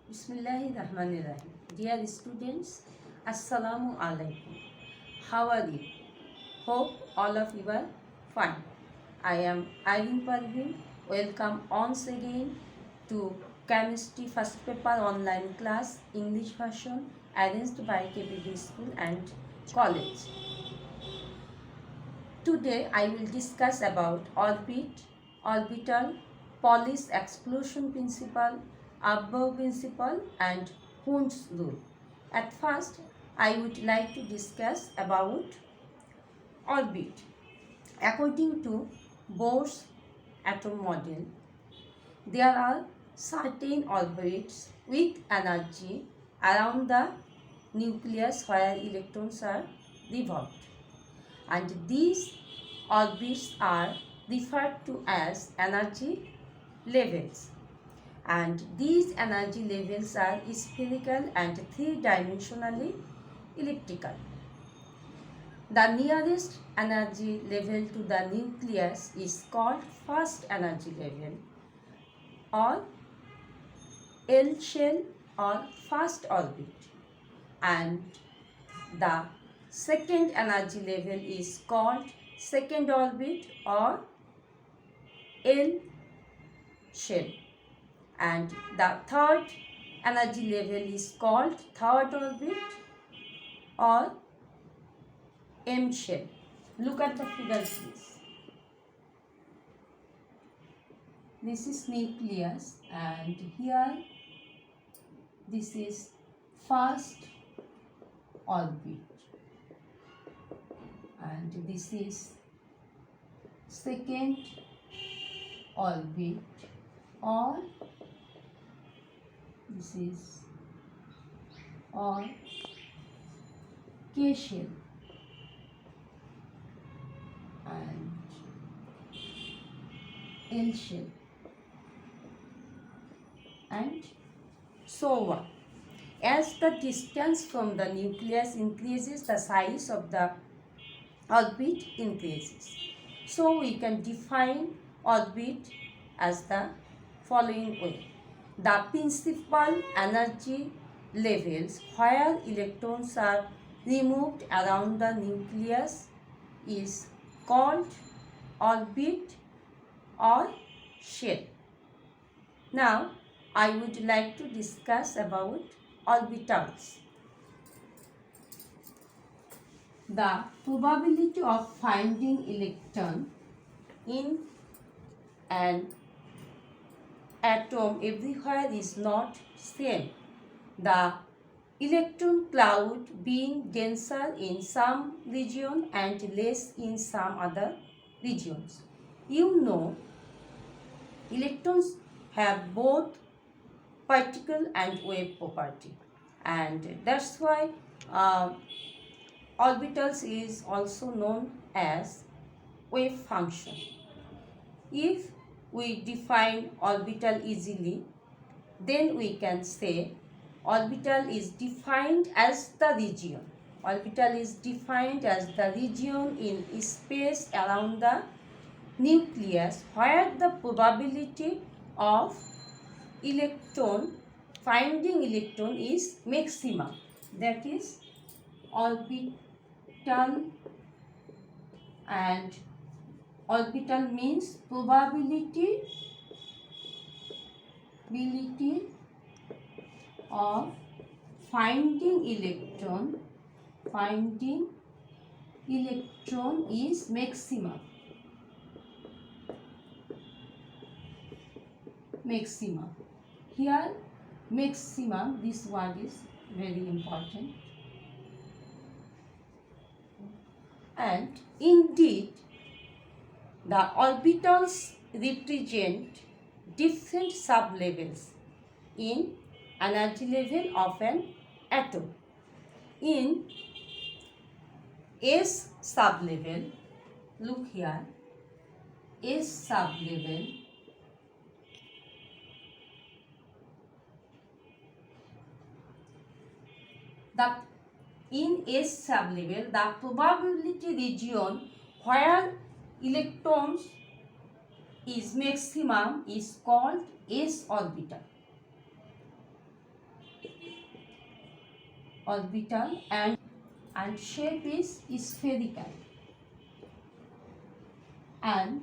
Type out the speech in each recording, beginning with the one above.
Bismillahirrahmanirrahim. Dear students, Assalamu alaikum. How are you? Hope all of you are fine. I am Irene Parveen. Welcome once again to Chemistry First Paper online class English version arranged by KPB School and College. Today I will discuss about orbit, orbital, Pauli's exclusion principle, Above principle and Hund's rule. At first, I would like to discuss about orbit. According to Bohr's atom model, there are certain orbits with energy around the nucleus where electrons are revolved, and these orbits are referred to as energy levels, and these energy levels are spherical and three-dimensionally elliptical. The nearest energy level to the nucleus is called first energy level or L shell or first orbit, and the second energy level is called second orbit or L shell, and the third energy level is called third orbit or M shell. Look at the figure please. This is nucleus and here this is first orbit and this is second orbit or this is or K shell, and L shell, and so on. As the distance from the nucleus increases, the size of the orbit increases. So we can define orbit as the following way. The principal energy levels where electrons are removed around the nucleus is called orbit or shell. Now I would like to discuss about orbitals. The probability of finding electron in an atom everywhere is not same. The electron cloud being denser in some region and less in some other regions. You know, electrons have both particle and wave property, and that's why orbitals is also known as wave function. If we define orbital easily, then we can say orbital is defined as the region. Orbital is defined as the region in space around the nucleus where the probability of finding electron is maximum. That is orbital, and orbital means probability of finding electron is maximum. Here maximum, this word is very important, and indeed the orbitals represent different sublevels in energy level of an atom. In S sublevel, look here, S sublevel, in S sublevel, the probability region where electrons is maximum is called S orbital. orbital and shape is spherical, and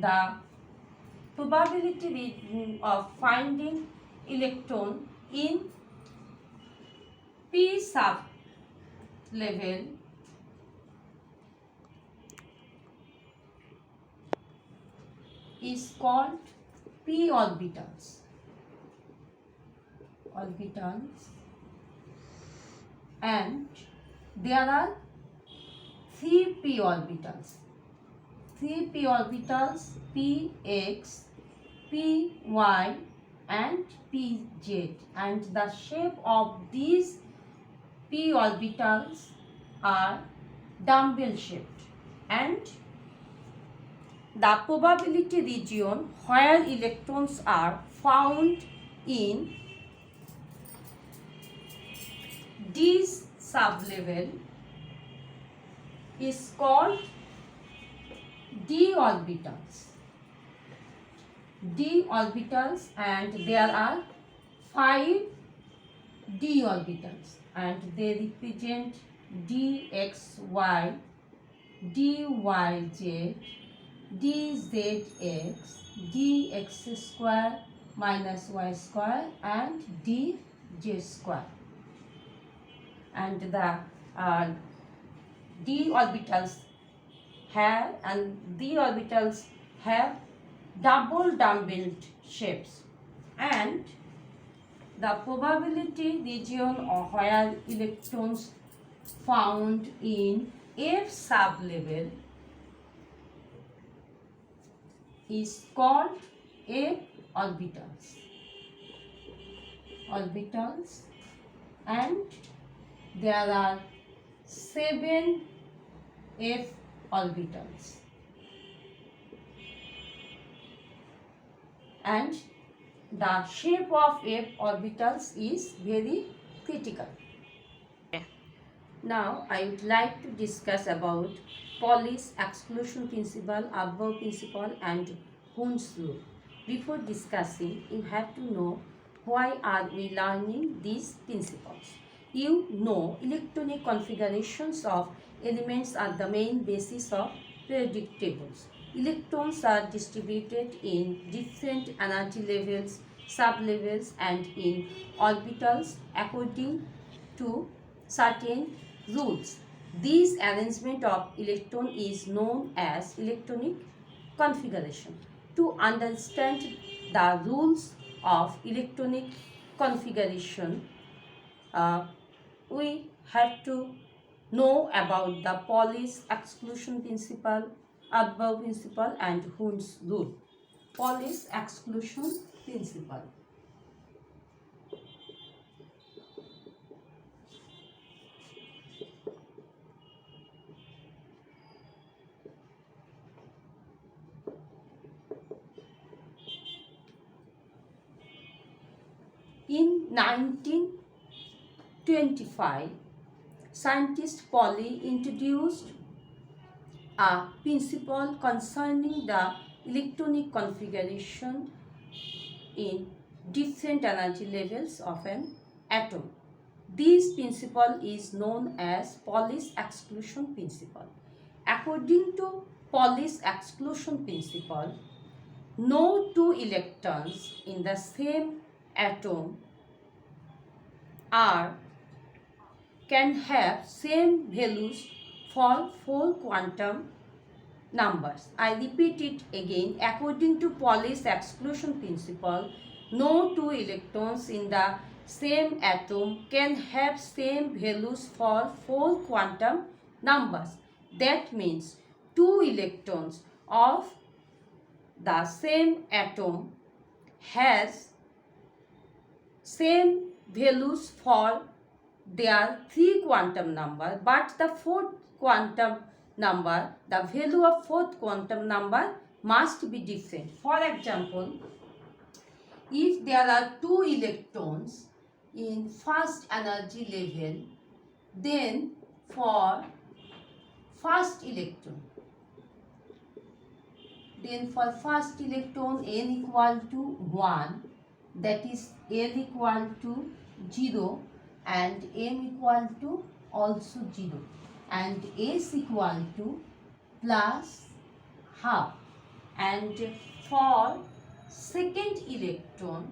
the probability of finding electron in p sub level is called p orbitals. And there are three p orbitals. Px, Py and Pz, and the shape of these p orbitals are dumbbell shaped, and the probability region where electrons are found in this sublevel is called d orbitals. And there are 5 d orbitals, and they represent dxy, dyz, dzx, dx square minus y square, and dj square. And the d orbitals have double dumbbelled shapes, and the probability region where electrons found in f sublevel is called f orbitals. And there are 7 f orbitals, and the shape of f orbitals is very critical. Now I would like to discuss about Pauli's exclusion principle, Above principle, and Hund's rule. Before discussing, you have to know why are we learning these principles. You know electronic configurations of elements are the main basis of periodic tables. Electrons are distributed in different energy levels, sublevels, and in orbitals according to certain rules. This arrangement of electron is known as electronic configuration. To understand the rules of electronic configuration, we have to know about the Pauli's exclusion principle, Above principle, and Hund's rule. Pauli's exclusion principle. In 1925, scientist Pauli introduced a principle concerning the electronic configuration in different energy levels of an atom. This principle is known as Pauli's exclusion principle. According to Pauli's exclusion principle, no two electrons in the same atom can have same values for 4 quantum numbers. I repeat it again. According to Pauli's exclusion principle, no two electrons in the same atom can have same values for 4 quantum numbers. That means 2 electrons of the same atom has same values for their 3 quantum number, but the 4th quantum number, the value of 4th quantum number must be different. For example, if there are 2 electrons in first energy level, then for first electron n equal to 1, that is L equal to 0, and m equal to also 0 and s equal to plus half, and for second electron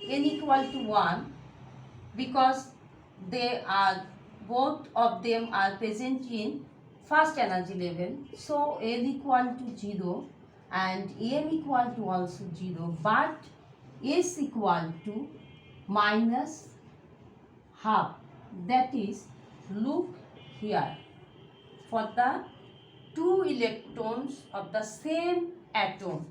n equal to 1, because they are both of them are present in first energy level, so n equal to 0 and m equal to also 0, but s equal to minus half. That is, look here, for the two electrons of the same atom,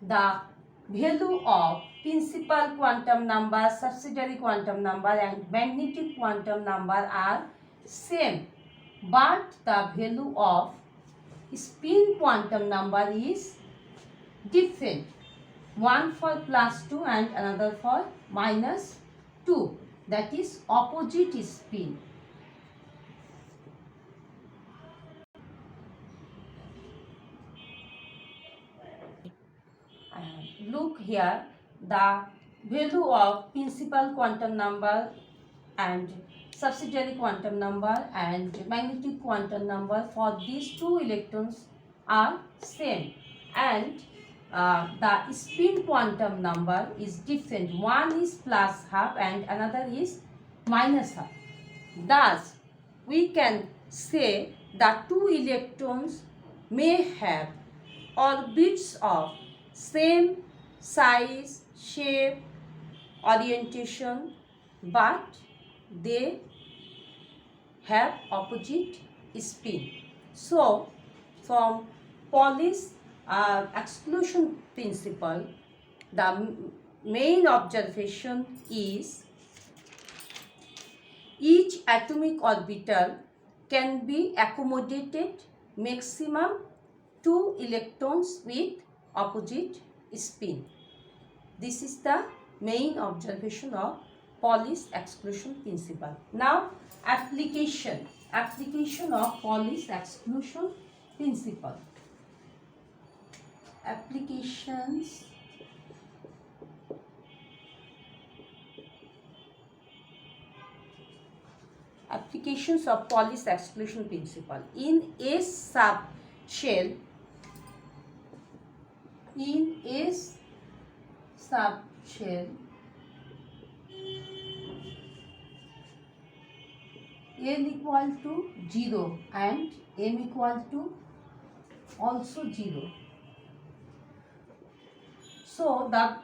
the value of principal quantum number, subsidiary quantum number and magnetic quantum number are same, but the value of spin quantum number is different, one for plus 2 and another for minus 2, that is opposite spin. Look here, the value of principal quantum number and subsidiary quantum number and magnetic quantum number for these two electrons are same, and the spin quantum number is different. One is plus half and another is minus half. Thus, we can say the two electrons may have orbits of same size, shape, orientation, but they have opposite spin. So, from Pauli's exclusion principle, the main observation is each atomic orbital can be accommodated maximum 2 electrons with opposite spin. This is the main observation of Pauli's exclusion principle. Now, application of Pauli's exclusion principle. Applications of Pauli's exclusion principle. In S subshell, n equal to 0 and m equal to also 0. So the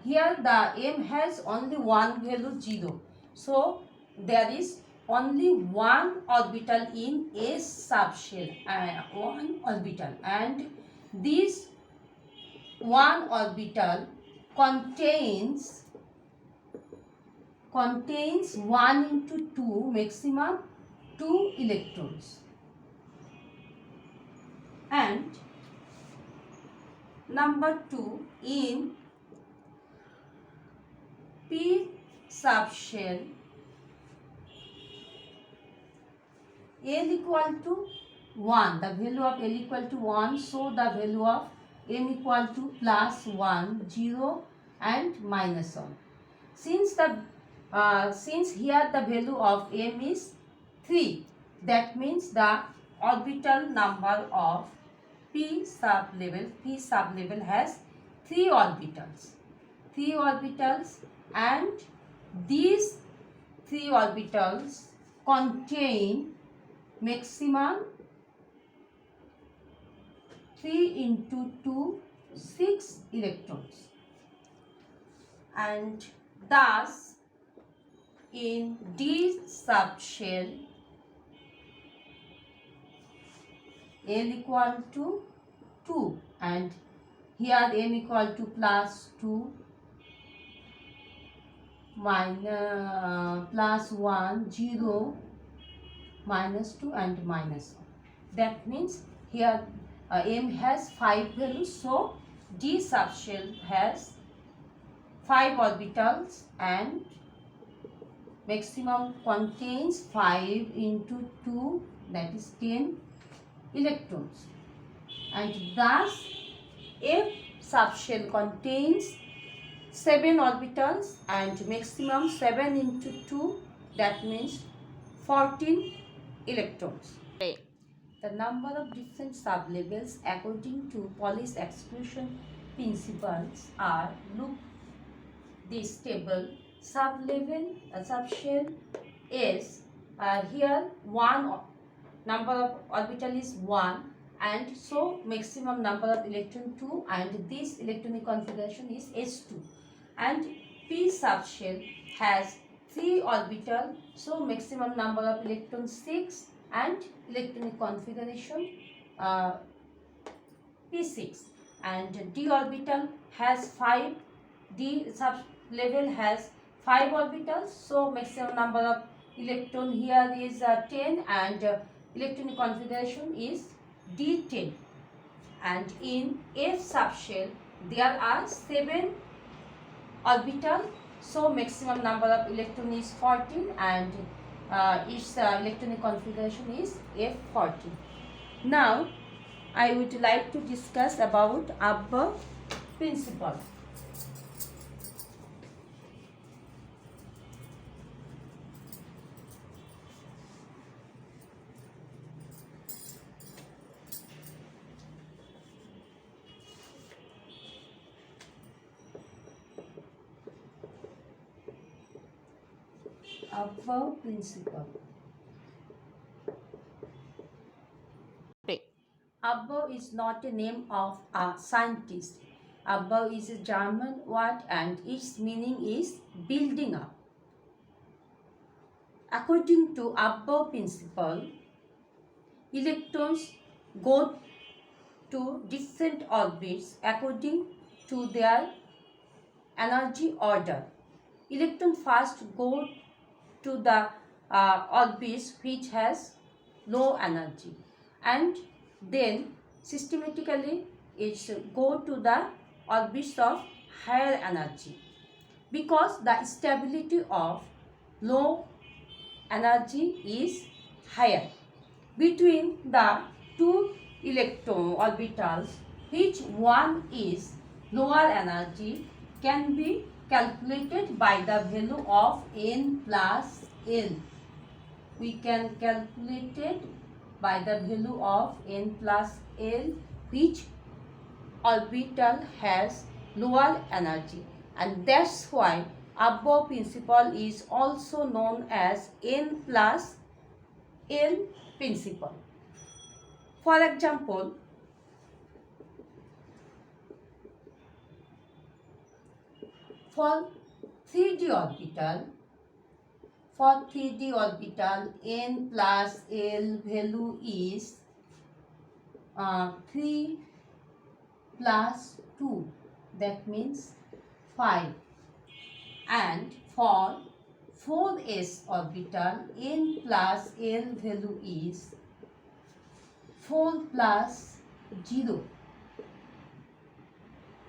here the m has only one value 0. So there is only one orbital in S subshell, one orbital, and this one orbital contains 1 into 2, maximum 2 electrons, and number 2, in P subshell, L equal to 1, the value of L equal to 1, so the value of M equal to plus 1, 0 and minus 1. Since here the value of M is 3, that means the orbital number of P sublevel has 3 orbitals, and these 3 orbitals contain maximum 3 into 2, 6 electrons, and thus in D subshell, L equal to 2 and here M equal to plus 2, minus plus 1, 0, minus 2 and minus 1. That means here M has 5 values, so D subshell has 5 orbitals and maximum contains 5 into 2, that is 10 electrons, and thus F subshell contains 7 orbitals and maximum 7 into 2, that means 14 electrons. The number of different sublevels according to Pauli's exclusion principles are, look this table, subshell is here 1, number of orbital is 1, and so maximum number of electron 2, and this electronic configuration is S2, and p subshell has 3 orbital, so maximum number of electron 6, and electronic configuration p6, and d orbital has 5, d sub level has 5 orbitals, so maximum number of electron here is 10, and electronic configuration is d10, and in f subshell there are 7 orbital, so maximum number of electron is 14, and its electronic configuration is f14. Now I would like to discuss about Abba principle. Abba principle. Abbau is not a name of a scientist. Abbau is a German word and its meaning is building up. According to Abbau principle, electrons go to different orbits according to their energy order. Electron first go to the orbits which has low energy, and then systematically it go to the orbits of higher energy, because the stability of low energy is higher. Between the two electron orbitals, which one is lower energy can be calculated by the value of n plus l. We can calculate it by the value of n plus l, which orbital has lower energy, and that's why Abbau principle is also known as n plus l principle. For example, for 3d orbital, n plus l value is 3 plus 2, that means 5. And for 4s orbital, n plus l value is 4 plus 0.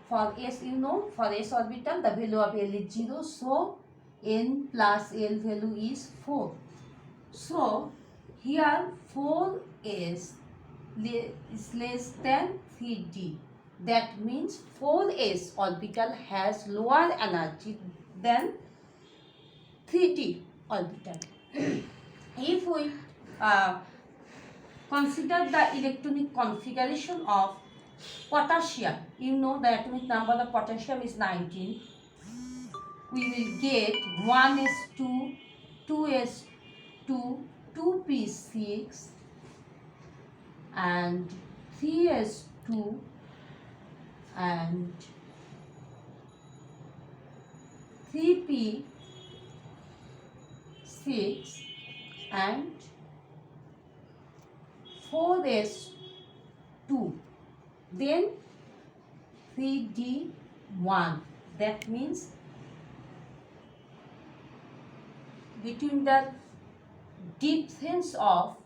For s, you know, for s orbital the value of l is 0, so n plus l value is 4. So here 4s is less than 3d. That means 4s orbital has lower energy than 3d orbital. If we consider the electronic configuration of potassium, you know the atomic number of potassium is 19. We will get 1s2, 2s2, 2p6 and 3s2 and 3p6 and 4s2, then 3d1. That means between the difference of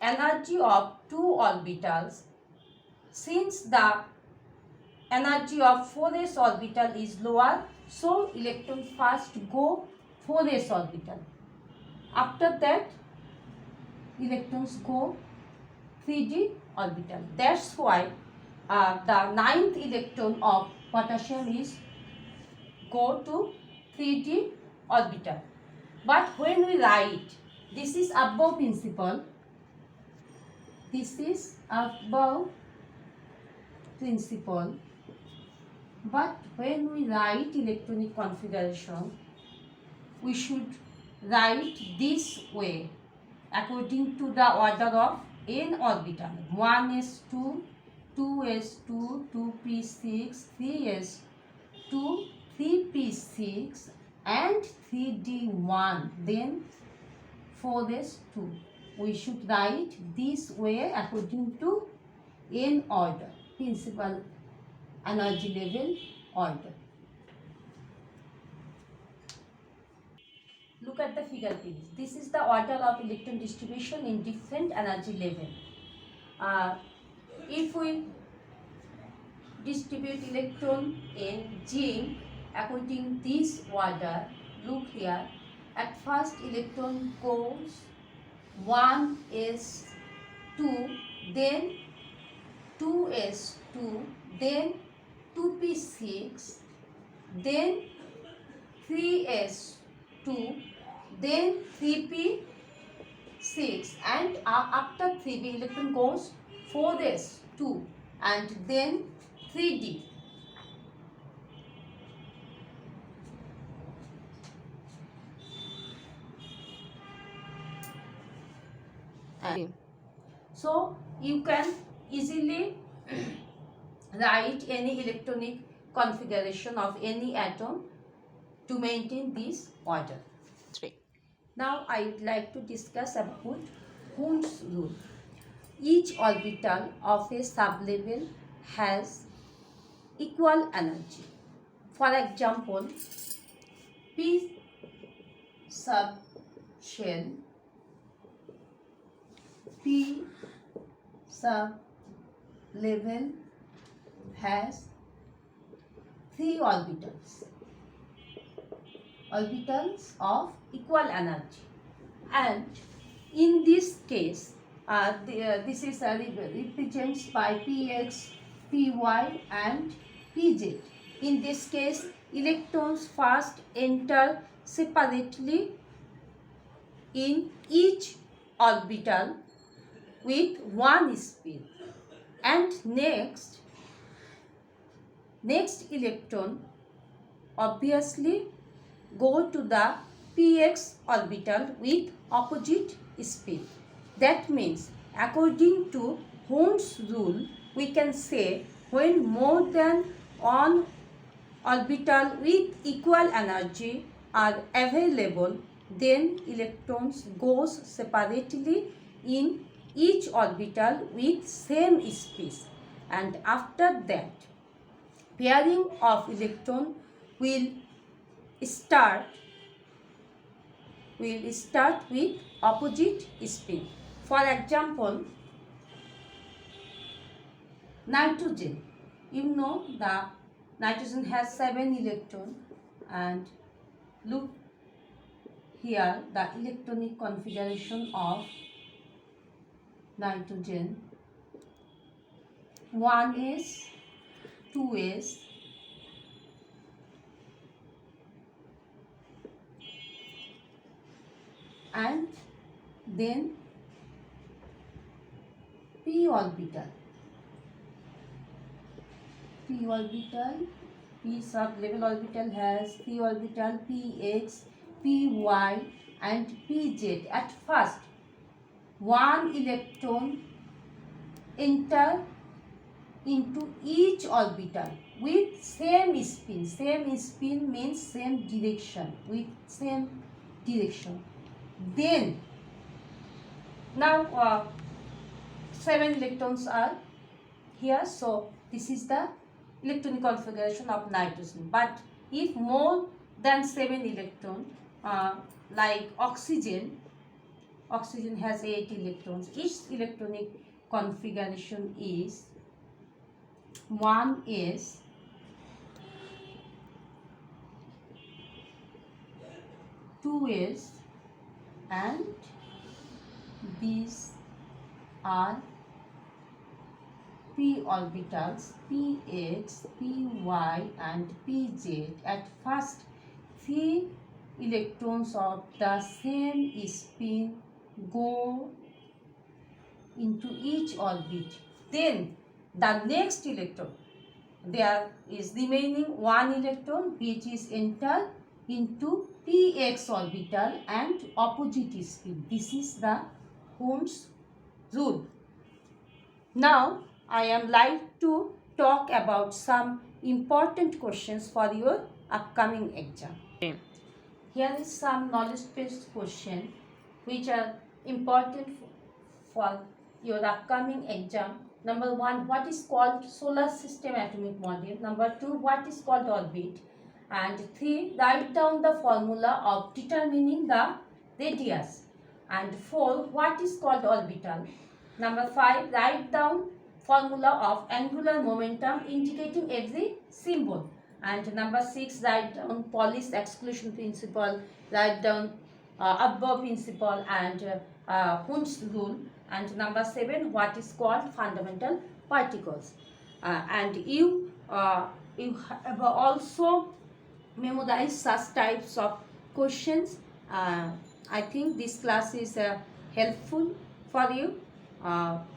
energy of two orbitals, since the energy of 4s orbital is lower, so electron first go 4s orbital. After that, electrons go 3d orbital. That's why the 9th electron of potassium is go to 3d orbital. But when we write, this is above principle, this is above principle, but when we write electronic configuration, we should write this way according to the order of n orbital. 1s2, 2s2, 2p6, 3s2, 3p6 and 3d1, then 4s2. We should write this way according to n order, principal energy level order. Look at the figure please. This is the order of electron distribution in different energy level. If we distribute electron in zinc according this order, look here. At first electron goes 1s2, then 2s2, then 2p6, then 3s2, then 3p6, and after 3p electron goes 4s2 and then 3d. So you can easily write any electronic configuration of any atom to maintain this order. Now I would like to discuss about Hund's rule. Each orbital of a sublevel has equal energy. For example, P sub shell, P sub level has 3 orbitals of equal energy, and in this case this is represents by px, py and pz. In this case electrons first enter separately in each orbital with one spin, and next electron obviously go to the px orbital with opposite spin. That means according to Hund's rule, we can say when more than one orbital with equal energy are available, then electrons goes separately in each orbital with same speed, and after that pairing of electron will start with opposite spin. For example, nitrogen. You know the nitrogen has 7 electrons, and look here the electronic configuration of nitrogen. 1s, 2s, and then p orbital. P sub level orbital has p orbital, px, py and pz. At first one electron enter into each orbital with same spin. Same spin means same direction, with same direction. Then now 7 electrons are here, so this is the electronic configuration of nitrogen. But if more than 7 electrons, like oxygen has 8 electrons. Its electronic configuration is 1s, 2s, and these are p orbitals px, py and pz at first 3 electrons of the same spin go into each orbit. Then the next electron, there is remaining 1 electron which is entered into px orbital and opposite spin. This is the Ohm's rule. Now I am like to talk about some important questions for your upcoming exam. Here is some knowledge based question which are important for your upcoming exam. Number 1, what is called solar system atomic model? Number 2, what is called orbit? And 3, write down the formula of determining the radius. And 4, what is called orbital? Number 5, write down formula of angular momentum indicating every symbol. And number 6, write down Pauli's exclusion principle, write down Abba principle and Hund's rule. And number 7, what is called fundamental particles. And you have also memorized such types of questions. I think this class is helpful for you.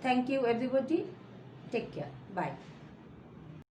Thank you everybody. Take care. Bye.